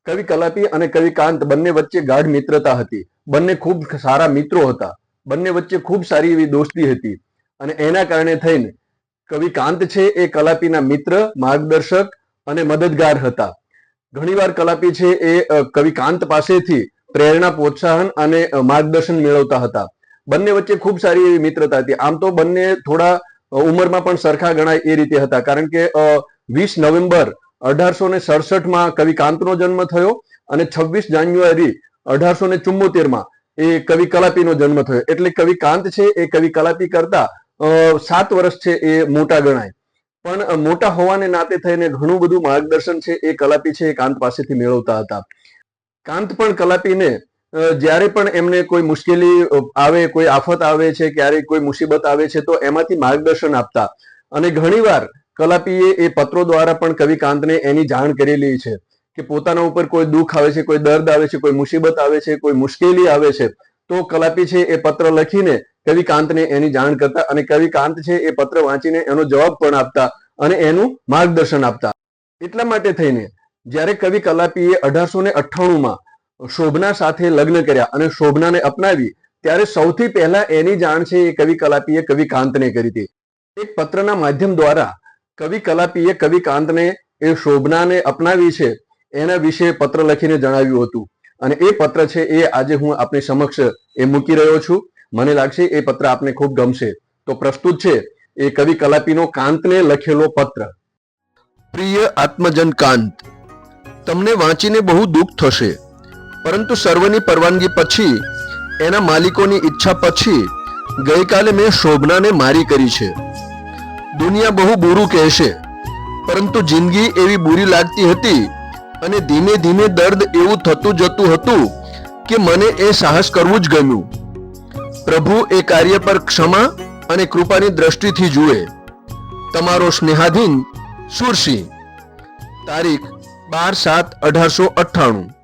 કવિ કલાપી અને કવિ કાંત બંને વચ્ચે ગાઢ મિત્રતા હતી. બંને ખૂબ સારા મિત્રો હતા. બંને વચ્ચે ખૂબ સારી એવી દોસ્તી હતી અને એના કારણે થઈને કવિ કાંત છે એ કલાપીના મિત્ર, માર્ગદર્શક અને મદદગાર હતા. ઘણીવાર કલાપી છે એ કવિ કાંત પાસેથી પ્રેરણા, પ્રોત્સાહન અને માર્ગદર્શન મેળવતા હતા. બંને વચ્ચે ખૂબ સારી એવી મિત્રતા હતી. આમ તો બંને થોડા ઉંમરમાં પણ સરખા ગણાય એ રીતે હતા, કારણ કે 20 નવેમ્બર 1867 કવિ કાંતનો જન્મ થયો અને 26 જાન્યુઆરી 1874 એ કવિ કલાપીનો જન્મ થયો. એટલે કવિ કાંત છે એ કવિ કલાપી કરતા 7 વર્ષ છે એ મોટા ગણાય. પણ મોટા હોવાને નાતે થઈને ઘણું બધું માર્ગદર્શન છે એ કલાપી છે એ કાંત પાસેથી મેળવતા હતા. કાંત પણ કલાપીને જ્યારે પણ એમને કોઈ મુશ્કેલી આવે, કોઈ આફત આવે છે, ક્યારેક કોઈ મુસીબત આવે છે તો એમાંથી માર્ગદર્શન આપતા. અને ઘણીવાર કલાપીએ એ પત્રો દ્વારા પણ કવિ કાંતને એની જાણ કરેલી છે કે પોતાના ઉપર કોઈ દુઃખ આવે છે, કોઈ દર્દ આવે છે, કોઈ મુસીબત આવે છે, કોઈ મુશ્કેલી આવે છે તો કલાપી છે એ પત્ર લખીને કવિ કાંતને એની જાણ કરતા અને કવિ કાંત છે એ પત્ર વાંચીને એનો જવાબ પણ આપતા અને એનું માર્ગદર્શન આપતા. એટલા માટે થઈને જ્યારે કવિ કલાપીએ 1898 શોભના સાથે લગ્ન કર્યા અને શોભનાને અપનાવી ત્યારે સૌથી પહેલા એની જાણ છે એ કવિ કલાપીએ કવિ કાંતને કરી હતી. એક પત્રના માધ્યમ દ્વારા કવિ કલાપીએ કવિ કાંતને એ શોભનાને અપનાવી છે એના વિશે પત્ર લખીને જણાવ્યું હતું અને એ પત્ર છે એ આજે હું આપની સમક્ષ એ મૂકી રહ્યો છું. મને લાગશે એ પત્ર આપને ખૂબ ગમશે. તો પ્રસ્તુત છે એ કવિ કલાપીનો કાંતને લખેલો પત્ર. પ્રિય આત્મજન કાંત, તમને વાંચીને બહુ દુઃખ થશે, પરંતુ સર્વની પરવાનગી પછી, એના માલિકોની ઈચ્છા પછી ગઈકાલે મેં શોભનાને મારી કરી છે. દુનિયા બહુ બુરું કહેશે, પરંતુ જિંદગી એવી બુરી લાગતી હતી અને ધીમે ધીમે દર્દ એવું થતું જતું હતું કે મને એ સાહસ કરવું જ ગમ્યું. પ્રભુ એ કાર્ય પર ક્ષમા અને કૃપાની દ્રષ્ટિથી જુએ. તમારો સ્નેહાધીન સુરસિંહ. તારીખ 12/7/1898.